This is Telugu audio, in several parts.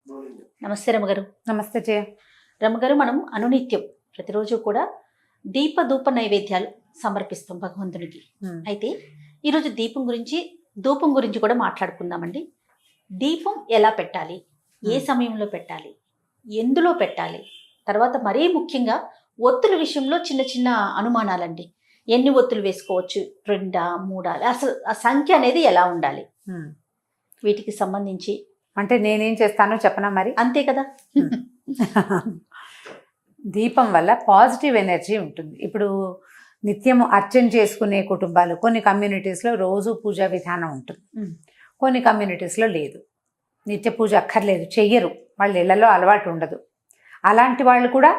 నమస్తే రమగారు. నమస్తే జయ. రమగారు, మనం అనునిత్యం ప్రతిరోజు కూడా దీప ధూప నైవేద్యాలు సమర్పిస్తాం భగవంతునికి. అయితే ఈరోజు ధూపం గురించి కూడా మాట్లాడుకుందామండి. దీపం ఎలా పెట్టాలి, ఏ సమయంలో పెట్టాలి, ఎందులో పెట్టాలి, తర్వాత మరీ ముఖ్యంగా ఒత్తుల విషయంలో చిన్న చిన్న అనుమానాలండి. ఎన్ని ఒత్తులు వేసుకోవచ్చు, 2, 3, అసలు ఆ సంఖ్య అనేది ఎలా ఉండాలి, వీటికి సంబంధించి అంటే నేనేం చేస్తానో చెప్పనా మరి? అంతే కదా. దీపం వల్ల పాజిటివ్ ఎనర్జీ ఉంటుంది. ఇప్పుడు నిత్యము అర్చన చేసుకునే కుటుంబాలు కొన్ని కమ్యూనిటీస్లో రోజు పూజా విధానం ఉంటుంది, కొన్ని కమ్యూనిటీస్లో లేదు. నిత్య పూజ అక్కర్లేదు, చెయ్యరు, వాళ్ళ ఇళ్లలో అలవాటు ఉండదు. అలాంటి వాళ్ళు కూడా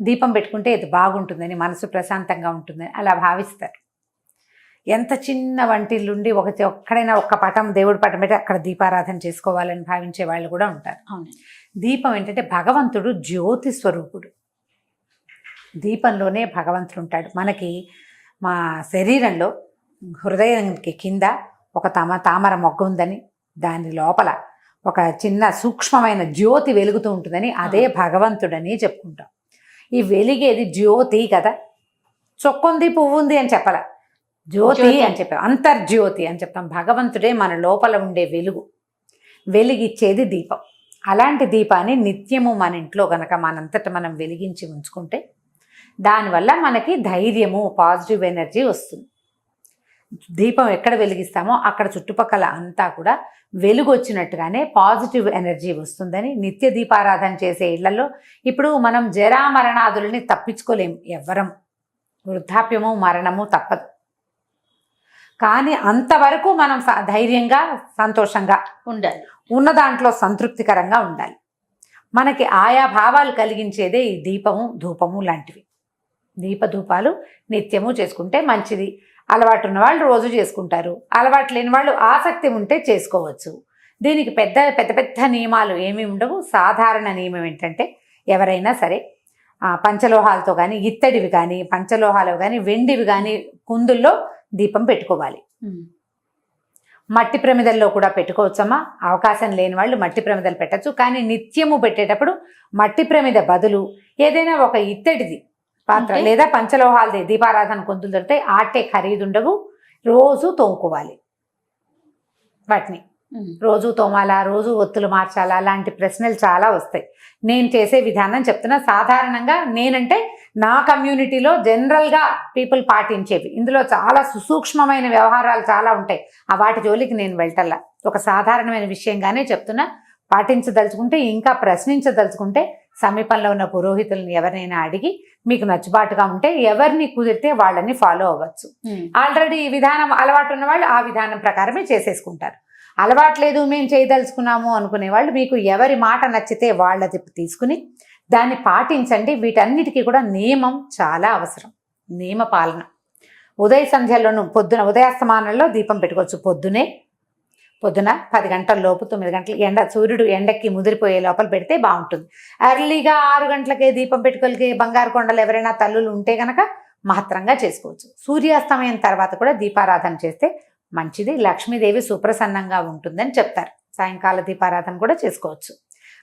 దీపం పెట్టుకుంటే ఇది బాగుంటుందని, మనసు ప్రశాంతంగా ఉంటుందని అలా భావిస్తారు. ఎంత చిన్న వంటిల్లుండి ఒక్కడైనా ఒక్క పటం, దేవుడి పటం పెట్టి అక్కడ దీపారాధన చేసుకోవాలని భావించే వాళ్ళు కూడా ఉంటారు. దీపం ఏంటంటే భగవంతుడు జ్యోతి స్వరూపుడు. దీపంలోనే భగవంతుడు ఉంటాడు. మనకి మా శరీరంలో హృదయానికి కింద ఒక తామర మొగ్గ ఉందని, దాని లోపల ఒక చిన్న సూక్ష్మమైన జ్యోతి వెలుగుతూ ఉంటుందని, అదే భగవంతుడని చెప్పుకుంటాం. ఈ వెలిగేది జ్యోతి కదా, చొక్కుంది పువ్వుంది అని చెప్పాల, జ్యోతి అని చెప్పాం, అంతర్జ్యోతి అని చెప్తాం. భగవంతుడే మన లోపల ఉండే వెలిగిచ్చేది దీపం. అలాంటి దీపాన్ని నిత్యము మన ఇంట్లో గనక మనంతట మనం వెలిగించి ఉంచుకుంటే దానివల్ల మనకి ధైర్యము, పాజిటివ్ ఎనర్జీ వస్తుంది. దీపం ఎక్కడ వెలిగిస్తామో అక్కడ చుట్టుపక్కల అంతా కూడా వెలుగు వచ్చినట్టుగానే పాజిటివ్ ఎనర్జీ వస్తుందని, నిత్య దీపారాధన చేసే ఇళ్లలో ఇప్పుడు మనం జరామరణాదులని తప్పించుకోలేము ఎవ్వరం. వృద్ధాప్యము, మరణము తప్పదు. కానీ అంతవరకు మనం ధైర్యంగా, సంతోషంగా ఉండాలి, ఉన్న దాంట్లో సంతృప్తికరంగా ఉండాలి. మనకి ఆయా భావాలు కలిగించేదే ఈ దీపము, ధూపము లాంటివి. దీపధూపాలు నిత్యము చేసుకుంటే మంచిది. అలవాటు ఉన్న వాళ్ళు రోజు చేసుకుంటారు, అలవాటు లేని వాళ్ళు ఆసక్తి ఉంటే చేసుకోవచ్చు. దీనికి పెద్ద పెద్ద నియమాలు ఏమీ ఉండవు. సాధారణ నియమం ఏంటంటే ఎవరైనా సరే పంచలోహాలతో కానీ, ఇత్తడివి కానీ, పంచలోహాలు కానీ, వెండివి కానీ కుందుల్లో దీపం పెట్టుకోవాలి. మట్టి ప్రమిదల్లో కూడా పెట్టుకోవచ్చమ్మా. అవకాశం లేని వాళ్ళు మట్టి ప్రమిదలు పెట్టచ్చు. కానీ నిత్యము పెట్టేటప్పుడు మట్టి ప్రమిద బదులు ఏదైనా ఒక ఇత్తడిది పాత్ర లేదా పంచలోహాలది దీపారాధన కుందులు దొరికితే ఆటే ఖరీదుండవు. రోజు తోముకోవాలి. వాటిని రోజు తోమాలా, రోజు ఒత్తులు మార్చాలా, అలాంటి ప్రశ్నలు చాలా వస్తాయి. నేను చేసే విధానం చెప్తున్నా. సాధారణంగా నేనంటే నా కమ్యూనిటీలో జనరల్గా పీపుల్ పాటించేవి. ఇందులో చాలా సుసూక్ష్మమైన వ్యవహారాలు చాలా ఉంటాయి. ఆ వాటి జోలికి నేను వెళ్ళటల్లా. ఒక సాధారణమైన విషయంగానే చెప్తున్నా. పాటించదలుచుకుంటే, ఇంకా ప్రశ్నించదలుచుకుంటే సమీపంలో ఉన్న పురోహితులను ఎవరినైనా అడిగి మీకు నచ్చుబాటుగా ఉంటే ఎవరిని కుదిరితే వాళ్ళని ఫాలో అవ్వచ్చు. ఆల్రెడీ ఈ విధానం అలవాటు ఉన్న వాళ్ళు ఆ విధానం ప్రకారమే చేసేసుకుంటారు. అలవాట్లేదు, మేము చేయదలుచుకున్నాము అనుకునే వాళ్ళు మీకు ఎవరి మాట నచ్చితే వాళ్ళది తీసుకుని దాన్ని పాటించండి. వీటన్నిటికీ కూడా నియమం చాలా అవసరం, నియమ పాలన. ఉదయ సంధ్యలోను ఉదయాస్తమానంలో దీపం పెట్టుకోవచ్చు. పొద్దున 10 గంటల లోపు, 9 గంటలు సూర్యుడు ఎండకి ముదిరిపోయే లోపల పెడితే బాగుంటుంది. ఎర్లీగా 6 గంటలకే దీపం పెట్టుకోలికి బంగారు కొండలు ఎవరైనా తల్లులు ఉంటే కనుక మహత్తరంగా చేసుకోవచ్చు. సూర్యాస్తమయం తర్వాత కూడా దీపారాధన చేస్తే మంచిది. లక్ష్మీదేవి సుప్రసన్నంగా ఉంటుందని చెప్తారు. సాయంకాల దీపారాధన కూడా చేసుకోవచ్చు.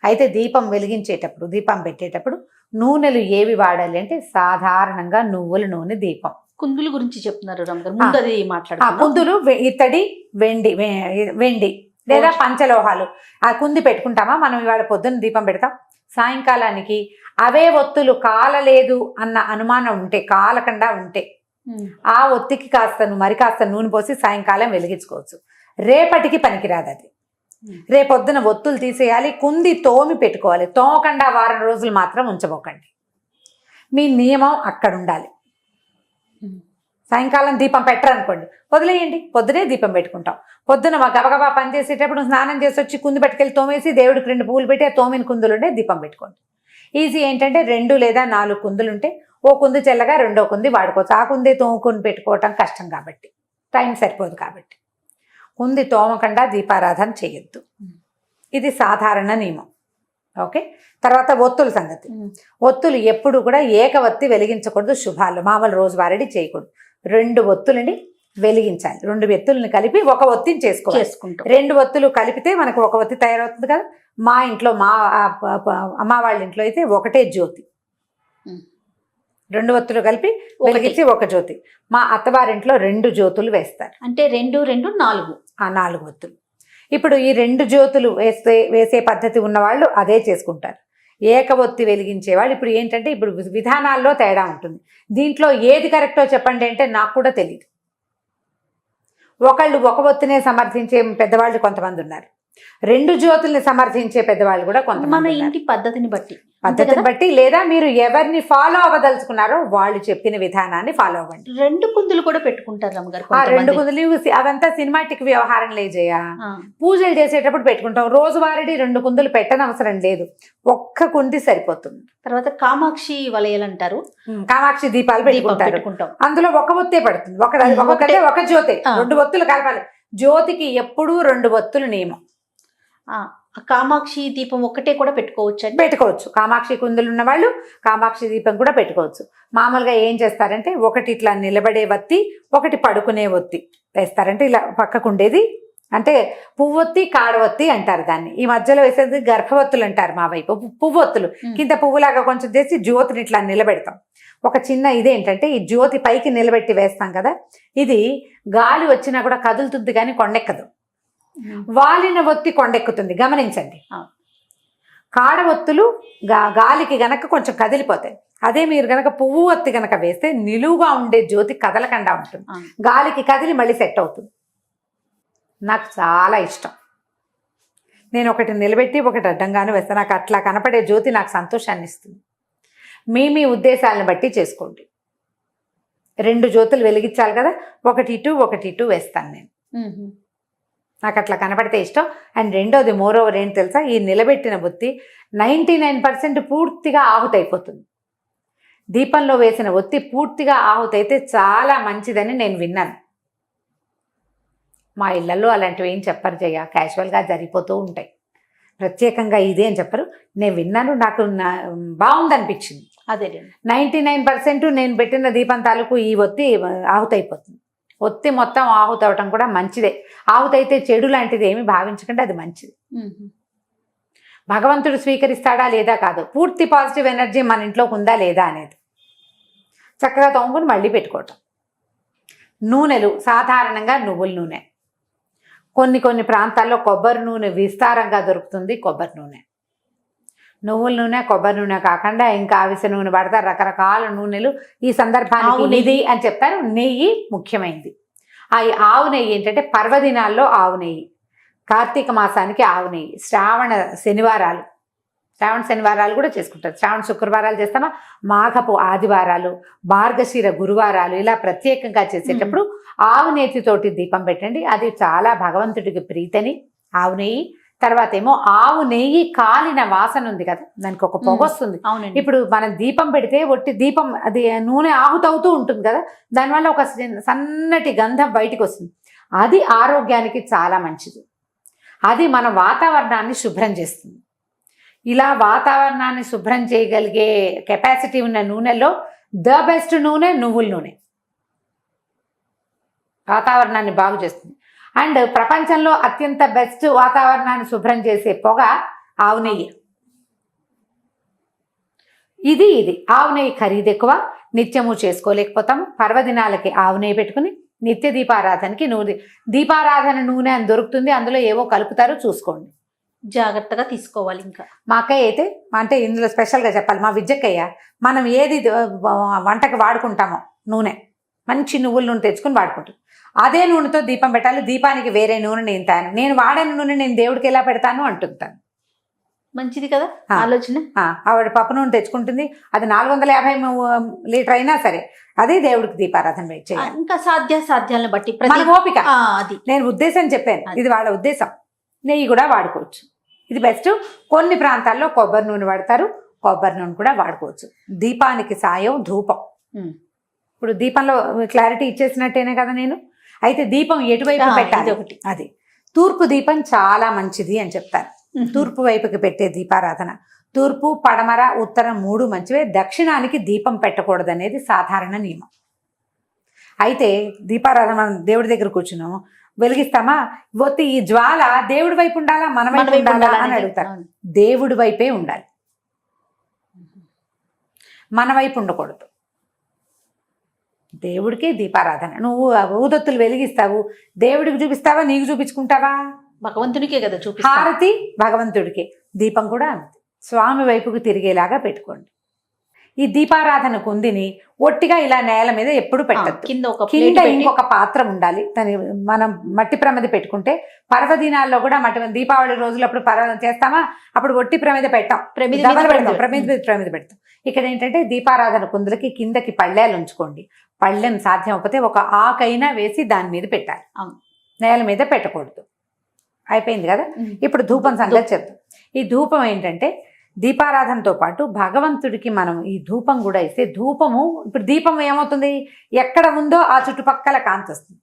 అయితే దీపం వెలిగించేటప్పుడు, దీపం పెట్టేటప్పుడు నూనెలు ఏవి వాడాలి అంటే సాధారణంగా నువ్వుల నూనె దీపం. కుందుల గురించి చెప్తున్నారు రమగారు, ముందు అది మాట్లాడుతున్నారు. కుందులు ఇత్తడి, వెండి లేదా పంచలోహాలు. ఆ కుంది పెట్టుకుంటామా మనం? ఇవాళ పొద్దున్న దీపం పెడతాం, సాయంకాలానికి అవే ఒత్తులు కాలలేదు అన్న అనుమానం ఉంటే, కాలకుండా ఉంటే ఆ ఒత్తికి కాస్త నూనె పోసి సాయంకాలం వెలిగించుకోవచ్చు. రేపటికి పనికిరాదు అది. రేపొద్దున ఒత్తులు తీసేయాలి, కుంది తోమి పెట్టుకోవాలి. తోమకుండా వారం రోజులు మాత్రం ఉంచబోకండి. మీ నియమం అక్కడ ఉండాలి. సాయంకాలం దీపం పెట్టరనుకోండి, వదిలేయండి. పొద్దునే దీపం పెట్టుకుంటాం. పొద్దున గబగబా పని చేసేటప్పుడు స్నానం చేసి వచ్చి కుంది పట్టుకెళ్ళి తోమేసి దేవుడికి 2 పువ్వులు పెట్టి ఆ తోమిన కుందులుంటే దీపం పెట్టుకోండి. ఈజీ ఏంటంటే 2 లేదా 4 కుందులుంటే ఓ కుంది చెల్లగా రెండో కుంది వాడుకోవచ్చు. ఆ కుంది తోముకొని పెట్టుకోవటం కష్టం కాబట్టి, టైం సరిపోదు కాబట్టి కుంది తోమకుండా దీపారాధన చేయొద్దు. ఇది సాధారణ నియమం. ఓకే. తర్వాత ఒత్తుల సంగతి. ఒత్తులు ఎప్పుడు కూడా ఏకవత్తి వెలిగించకూడదు. శుభాలు మామూలు రోజువారీ చేయకూడదు. 2 ఒత్తులండి వెలిగించాలి. 2 ఒత్తుల్ని కలిపి ఒక ఒత్తిని చేసుకోవాలి. చేసుకుంటాం. 2 ఒత్తులు కలిపితే మనకు ఒక ఒత్తి తయారవుతుంది కదా. మా ఇంట్లో అమ్మ వాళ్ళ ఇంట్లో అయితే ఒకటే జ్యోతి, 2 ఒత్తులు కలిపి వెలిగించి ఒక జ్యోతి. మా అత్తవారింట్లో 2 జ్యోతులు వేస్తారు. అంటే 2 2 4 4 ఒత్తులు. ఇప్పుడు ఈ 2 జ్యోతులు వేసే పద్ధతి ఉన్నవాళ్ళు అదే చేసుకుంటారు. ఏక ఒత్తి వెలిగించే వాళ్ళు ఇప్పుడు ఏంటంటే ఇప్పుడు విధానాల్లో తేడా ఉంటుంది. దీంట్లో ఏది కరెక్టో చెప్పండి అంటే నాకు కూడా తెలియదు. ఒకళ్ళు ఒక ఒత్తినే సమర్థించే పెద్దవాళ్ళు కొంతమంది ఉన్నారు, 2 జ్యోతుల్ని సమర్థించే పెద్దవాళ్ళు కూడా కొంతమంది. మన ఇంటి పద్ధతిని బట్టి లేదా మీరు ఎవరిని ఫాలో అవ్వదలుచుకున్నారో వాళ్ళు చెప్పిన విధానాన్ని ఫాలో అవ్వండి. 2 కుందులు కూడా పెట్టుకుంటారు రమ్మగారు. 2 కుందులు అవంతా సినిమాటిక్ వ్యవహారం లేజయ్యా. పూజలు చేసేటప్పుడు పెట్టుకుంటాం. రోజువారీ 2 కుందులు పెట్టనవసరం లేదు, ఒక్క కుంది సరిపోతుంది. తర్వాత కామాక్షి వలయాలు అంటారు, కామాక్షి దీపాలు పెట్టుకుంటారు. అందులో ఒక ఒత్తే పడుతుంది, ఒక జ్యోతి. 2 ఒత్తులు కలపాలి. జ్యోతికి ఎప్పుడూ 2 ఒత్తులు నియమం. కామాక్షి దీపం ఒక్కటే కూడా పెట్టుకోవచ్చు. కామాక్షి కుందులు ఉన్న వాళ్ళు కామాక్షి దీపం కూడా పెట్టుకోవచ్చు. మామూలుగా ఏం చేస్తారంటే ఒకటి ఇట్లా నిలబడే ఒత్తి, ఒకటి పడుకునే ఒత్తి వేస్తారంటే ఇలా పక్కకు ఉండేది అంటే పువ్వొత్తి కాడవొత్తి అంటారు దాన్ని. ఈ మధ్యలో వేసేది గర్భవత్తులు అంటారు మా వైపు. పువ్వొత్తులు కింద పువ్వులాగా కొంచెం చేసి జ్యోతిని ఇట్లా నిలబెడతాం. ఒక చిన్న ఇదేంటంటే ఈ జ్యోతి పైకి నిలబెట్టి వేస్తాం కదా, ఇది గాలి వచ్చినా కూడా కదులుతుంది కానీ కొండెక్కదు. వాలిన ఒత్తి కొండెక్కుతుంది, గమనించండి. కాడ ఒత్తులు గాలికి గనక కొంచెం కదిలిపోతాయి. అదే మీరు గనక పువ్వు ఒత్తి గనక వేస్తే నిలువుగా ఉండే జ్యోతి కదలకుండా ఉంటుంది, గాలికి కదిలి మళ్ళీ సెట్ అవుతుంది. నాకు చాలా ఇష్టం. నేను ఒకటి నిలబెట్టి ఒకటి అడ్డంగాను వేస్తాను. నాకు అట్లా కనపడే జ్యోతి నాకు సంతోషాన్ని ఇస్తుంది. మీ ఉద్దేశాలను బట్టి చేసుకోండి. 2 జ్యోతులు వెలిగించాలి కదా, ఒకటి ఇటు వేస్తాను నేను. నాకు అట్లా కనపడితే ఇష్టం. అండ్ రెండోది మోరోవర్ ఏంటి తెలుసా, ఈ నిలబెట్టిన ఒత్తి 99% పూర్తిగా ఆహుతైపోతుంది. దీపంలో వేసిన ఒత్తి పూర్తిగా ఆహుతైతే చాలా మంచిదని నేను విన్నాను. మా ఇళ్లలో అలాంటివి ఏం చెప్పరు జయ, క్యాజువల్గా జరిగిపోతూ ఉంటాయి. ప్రత్యేకంగా ఇదే అని చెప్పరు. నేను విన్నాను, నాకు బాగుందనిపించింది. అదే 99% నేను పెట్టిన దీపం తాలూకు ఈ ఒత్తి ఆహుతైపోతుంది. ఒత్తి మొత్తం ఆహుతవటం కూడా మంచిదే. ఆహుతైతే చెడు లాంటిది ఏమి భావించకండి, అది మంచిది. భగవంతుడు స్వీకరిస్తాడా లేదా కాదు, పూర్తి పాజిటివ్ ఎనర్జీ మన ఇంట్లోకి ఉందా లేదా అనేది చక్కగా తోముకుని మళ్ళీ పెట్టుకోవటం. నూనెలు సాధారణంగా నువ్వుల నూనె, కొన్ని ప్రాంతాల్లో కొబ్బరి నూనె విస్తారంగా దొరుకుతుంది. కొబ్బరి నూనె, నువ్వుల నూనె, కొబ్బరి నూనె కాకుండా ఇంకా అవిసె నూనె పడతారు, రకరకాల నూనెలు. ఈ సందర్భానికి ఇది అని చెప్తారు. నెయ్యి ముఖ్యమైనది. ఆ ఆవు నెయ్యి ఏంటంటే పర్వదినాల్లో ఆవు నెయ్యి, కార్తీక మాసానికి ఆవు నెయ్యి, శ్రావణ శనివారాలు కూడా చేసుకుంటారు. శ్రావణ శుక్రవారాలు చేస్తామా, మాఘపు ఆదివారాలు, మార్గశిర గురువారాలు ఇలా ప్రత్యేకంగా చేసేటప్పుడు ఆవు నేతితోటి దీపం పెట్టండి. అది చాలా భగవంతుడికి ప్రీతని ఆవు నెయ్యి. తర్వాత ఏమో ఆవు నెయ్యి కాలిన వాసన ఉంది కదా, దానికి ఒక పొగ వస్తుంది. ఇప్పుడు మనం దీపం పెడితే ఒట్టి దీపం అది నూనె ఆహుతవుతూ ఉంటుంది కదా, దానివల్ల ఒక సన్నటి గంధం బయటికి వస్తుంది. అది ఆరోగ్యానికి చాలా మంచిది. అది మన వాతావరణాన్ని శుభ్రం చేస్తుంది. ఇలా వాతావరణాన్ని శుభ్రం చేయగలిగే కెపాసిటీ ఉన్న నూనెలో ద బెస్ట్ నూనె నువ్వుల నూనె. వాతావరణాన్ని బాగు చేస్తుంది. అండ్ ప్రపంచంలో అత్యంత బెస్ట్ వాతావరణాన్ని శుభ్రం చేసే పొగ ఆవు నెయ్యి. ఇది ఆవు నెయ్యి ఖరీదు ఎక్కువ, నిత్యము చేసుకోలేకపోతాము. పర్వదినాలకి ఆవు నెయ్యి పెట్టుకుని నిత్య దీపారాధనకి దీపారాధన నూనె అని దొరుకుతుంది, అందులో ఏవో కలుపుతారో చూసుకోండి, జాగ్రత్తగా తీసుకోవాలి. ఇంకా మా అక్కయ్య అయితే అంటే ఇందులో స్పెషల్గా చెప్పాలి, మా విజ్జక్కయ్య మనం ఏది వంటకి వాడుకుంటామో నూనె మంచి నువ్వుల నూనె తెచ్చుకుని వాడుకుంటాం. అదే నూనెతో దీపం పెట్టాలి. దీపానికి వేరే నూనె నేను వాడిన నూనె నేను దేవుడికి ఎలా పెడతాను అంటుంటాను. మంచిది కదా ఆలోచన. ఆవిడ పప్పు నూనె తెచ్చుకుంటుంది, అది 450 లీటర్ అయినా సరే అదే దేవుడికి దీపారాధన చేయాలి. ఇంకా సాధ్యాలను బట్టి ఓపిక. అది నేను ఉద్దేశం చెప్పాను, ఇది వాళ్ళ ఉద్దేశం. నెయ్యి కూడా వాడుకోవచ్చు, ఇది బెస్ట్. కొన్ని ప్రాంతాల్లో కొబ్బరి నూనె వాడతారు, కొబ్బరి నూనె కూడా వాడుకోవచ్చు. దీపానికి సాయం ధూపం. ఇప్పుడు దీపంలో క్లారిటీ ఇచ్చేసినట్టేనే కదా నేను. అయితే దీపం ఎటువైపు పెట్టాలి ఒకటి, అది తూర్పు దీపం చాలా మంచిది అని చెప్తారు. తూర్పు వైపుకి పెట్టే దీపారాధన. తూర్పు, పడమర, ఉత్తరం 3 మంచివే. దక్షిణానికి దీపం పెట్టకూడదు అనేది సాధారణ నియమం. అయితే దీపారాధన మనం దేవుడి దగ్గర కూర్చున్నాం, వెలిగిస్తామా, ఒత్తి ఈ జ్వాల దేవుడి వైపు ఉండాలా మన వైపు ఉండాలా అని అడుగుతారు. దేవుడి వైపే ఉండాలి, మన వైపు ఉండకూడదు. దేవుడికి దీపారాధన. నువ్వు ఊదొత్తులు వెలిగిస్తావు, దేవుడికి చూపిస్తావా, నీకు చూపించుకుంటావా? భగవంతునికే కదా హారతి భగవంతుడికి. దీపం కూడా అంతే, స్వామి వైపుకి తిరిగేలాగా పెట్టుకోండి. ఈ దీపారాధన కుందిని ఒట్టిగా ఇలా నేల మీద ఎప్పుడు పెట్టద్దు. కింద ఇంకొక పాత్ర ఉండాలి. దాని మనం మట్టి ప్రమిద పెట్టుకుంటే పర్వదినాల్లో కూడా దీపావళి రోజులు చేస్తామా, అప్పుడు ఒట్టి ప్రమిద పెట్టాం, ప్రమిద పెడతాం. ఇక్కడ ఏంటంటే దీపారాధన కుందులకి కిందకి పళ్ళేలు ఉంచుకోండి. పళ్ళెం సాధ్యం అయిపోతే ఒక ఆకైనా వేసి దాని మీద పెట్టాలి, నేల మీద పెట్టకూడదు. అయిపోయింది కదా. ఇప్పుడు ధూపం సంగతి చెప్తాం. ఈ ధూపం ఏంటంటే దీపారాధనతో పాటు భగవంతుడికి మనం ఈ ధూపం కూడా ఇస్తే, ధూపము ఇప్పుడు దీపం ఏమవుతుంది, ఎక్కడ ఉందో ఆ చుట్టుపక్కల కాంతి వస్తుంది.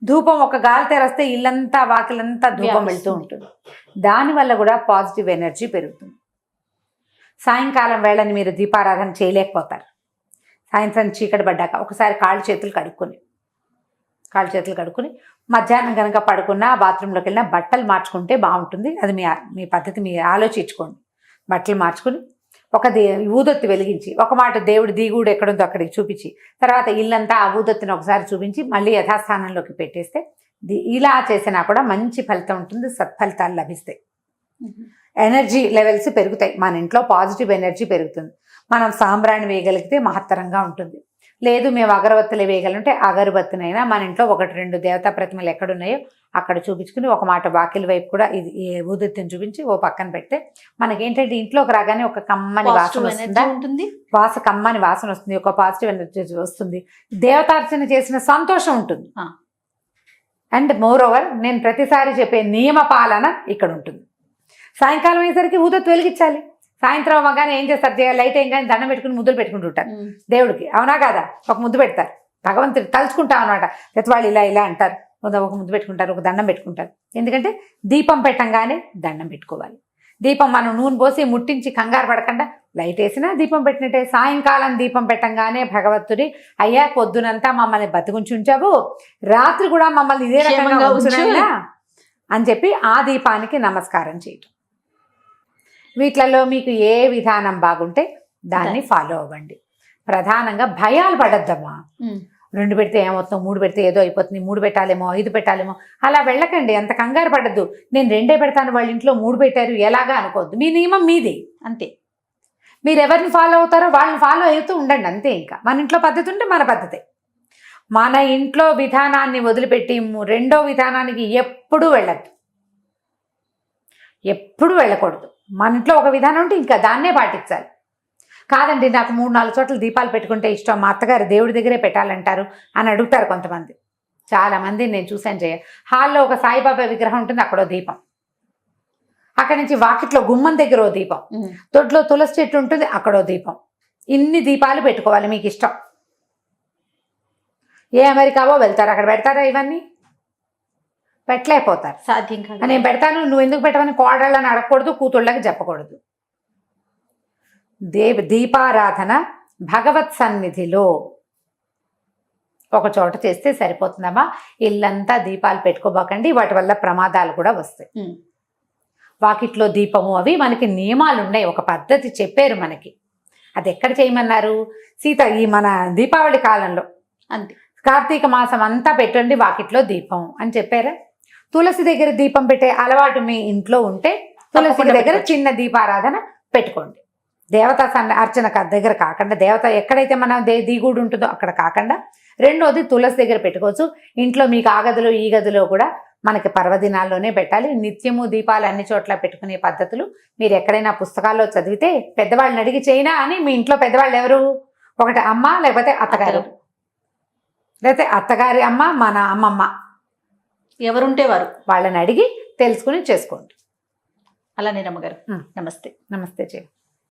ధూపం ఒక గాలి తెరస్తే ఇల్లంతా వాకిలంతా ధూపం వెళ్తూ ఉంటుంది. దానివల్ల కూడా పాజిటివ్ ఎనర్జీ పెరుగుతుంది. సాయంకాలం వేళని మీరు దీపారాధన చేయలేకపోతారు. సాయంత్రం చీకటి పడ్డాక ఒకసారి కాళ్ళు చేతులు కడుక్కుని మధ్యాహ్నం కనుక పడుకున్నా, బాత్రూంలోకి వెళ్ళినా బట్టలు మార్చుకుంటే బాగుంటుంది. అది మీ పద్ధతి మీరు ఆలోచించుకోండి. బట్టలు మార్చుకుని ఒక ఊదొత్తి వెలిగించి, ఒక మాట దేవుడి దిగుడు ఎక్కడుందో అక్కడికి చూపించి, తర్వాత ఇల్లంతా ఆ ఊదొత్తిని ఒకసారి చూపించి మళ్ళీ యథాస్థానంలోకి పెట్టేస్తే, ఇలా చేసినా కూడా మంచి ఫలితం ఉంటుంది, సత్ఫలితాలు లభిస్తాయి. ఎనర్జీ లెవెల్స్ పెరుగుతాయి, మన ఇంట్లో పాజిటివ్ ఎనర్జీ పెరుగుతుంది. మనం సాంబ్రాణి వేయగలిగితే మహత్తరంగా ఉంటుంది. లేదు మేము అగరబత్తులు వేయగలంటే అగరబత్తినైనా మన ఇంట్లో 1-2 దేవతా ప్రతిమలు ఎక్కడున్నాయో అక్కడ చూపించుకుని, ఒక మాట వాకిలి వైపు కూడా ఇది ఊదొత్తిని చూపించి ఓ పక్కన పెడితే మనకేంటంటే ఇంట్లోకి రాగానే ఒక కమ్మని వాసన ఉంటుంది, కమ్మని వాసన వస్తుంది, ఒక పాజిటివ్ ఎనర్జీ వస్తుంది, దేవతార్చన చేసిన సంతోషం ఉంటుంది. అండ్ మోర్ ఓవర్ నేను ప్రతిసారి చెప్పే నియమ పాలన ఇక్కడ ఉంటుంది. సాయంకాలం అయ్యేసరికి ఊదొత్తి వెలిగించాలి. సాయంత్రం అవ్వగానే ఏం చేస్తారు, లైట్ ఏం కానీ దండం పెట్టుకుని ముద్దులు పెట్టుకుంటూ ఉంటారు దేవుడికి, అవునా కాదా? ఒక ముద్దు పెడతారు, భగవంతుడు తలుచుకుంటాం అనమాట. వాళ్ళు ఇలా అంటారు, ఒక ముద్దు పెట్టుకుంటారు, ఒక దండం పెట్టుకుంటారు. ఎందుకంటే దీపం పెట్టంగానే దండం పెట్టుకోవాలి. దీపం మనం నూనె పోసి ముట్టించి కంగారు పడకుండా లైట్ వేసినా దీపం పెట్టినట్టే. సాయంకాలం దీపం పెట్టంగానే భగవంతుడి, అయ్యా పొద్దునంతా మమ్మల్ని బతికుంచి ఉంచావు, రాత్రి కూడా మమ్మల్ని ఇదే రకంగా ఉంచునైనా అని చెప్పి ఆ దీపానికి నమస్కారం చేయటం. వీటిలలో మీకు ఏ విధానం బాగుంటే దాన్ని ఫాలో అవ్వండి. ప్రధానంగా భయాలు పడద్దమ్మా. 2 పెడితే ఏమవుతుందో, 3 పెడితే ఏదో అయిపోతుంది, 3 పెట్టాలేమో, 5 పెట్టాలేమో, అలా వెళ్ళకండి. అంత కంగారు పడద్దు. నేను 2 పెడతాను, వాళ్ళ ఇంట్లో 3 పెట్టారు ఎలాగా అనుకోవద్దు. మీ నియమం మీది అంతే. మీరు ఎవరిని ఫాలో అవుతారో వాళ్ళని ఫాలో అవుతూ ఉండండి అంతే. ఇంకా మన ఇంట్లో పద్ధతి ఉంటే మన పద్ధతే. మన ఇంట్లో విధానాన్ని వదిలిపెట్టి రెండో విధానానికి ఎప్పుడూ వెళ్ళద్దు, ఎప్పుడు వెళ్ళకూడదు. మన ఇంట్లో ఒక విధానం ఉంటే ఇంకా దాన్నే పాటించాలి. కాదండి నాకు 3-4 చోట్ల దీపాలు పెట్టుకుంటే ఇష్టం, మా అత్తగారు దేవుడి దగ్గరే పెట్టాలంటారు అని అడుగుతారు కొంతమంది. చాలామంది నేను చూశాను. హాల్లో ఒక సాయిబాబా విగ్రహం ఉంటుంది, అక్కడో దీపం. అక్కడి నుంచి వాకిట్లో గుమ్మం దగ్గర ఓ దీపం, దొడ్లో తులసి చెట్టు ఉంటుంది, అక్కడో దీపం. ఇన్ని దీపాలు పెట్టుకోవాలి మీకు ఇష్టం. ఏ అమెరికావో వెళ్తారు, అక్కడ పెడతారా? ఇవన్నీ పెట్టలేకపోతారు, సాధ్యం కాదు. నేను పెడతాను, నువ్వు ఎందుకు పెట్టమని కోడళ్ళని అడగకూడదు, కూతుళ్ళకి చెప్పకూడదు. దీపారాధన భగవత్ సన్నిధిలో ఒక చోట చేస్తే సరిపోతుందమ్మా. ఇల్లంతా దీపాలు పెట్టుకోబోకండి, వాటి వల్ల ప్రమాదాలు కూడా వస్తాయి. వాకిట్లో దీపము అవి మనకి నియమాలు ఉన్నాయి, ఒక పద్ధతి చెప్పారు మనకి. అది ఎక్కడ చేయమన్నారు? ఈ మన దీపావళి కాలంలో అంతే, కార్తీక మాసం అంతా పెట్టండి వాకిట్లో దీపం అని చెప్పారా? తులసి దగ్గర దీపం పెట్టే అలవాటు మీ ఇంట్లో ఉంటే తులసి దగ్గర చిన్న దీపారాధన పెట్టుకోండి. దేవతా అర్చన దగ్గర కాకుండా, దేవత ఎక్కడైతే మన దిగుడు ఉంటుందో అక్కడ కాకుండా, రెండోది తులసి దగ్గర పెట్టుకోవచ్చు. ఇంట్లో మీకు ఆ గదిలో ఈ గదిలో కూడా మనకి పర్వదినాల్లోనే పెట్టాలి. నిత్యము దీపాలు అన్ని చోట్ల పెట్టుకునే పద్ధతులు మీరు ఎక్కడైనా పుస్తకాల్లో చదివితే, పెద్దవాళ్ళని అడిగి చేయనా అని. మీ ఇంట్లో పెద్దవాళ్ళు ఎవరు? ఒకటి అమ్మ, లేకపోతే అత్తగారు, లేకపోతే అత్తగారి అమ్మ, మన అమ్మమ్మ, ఎవరుంటే వారు వాళ్ళని అడిగి తెలుసుకుని చేసుకోండి. అలానే రమ్మగారు, నమస్తే. నమస్తే.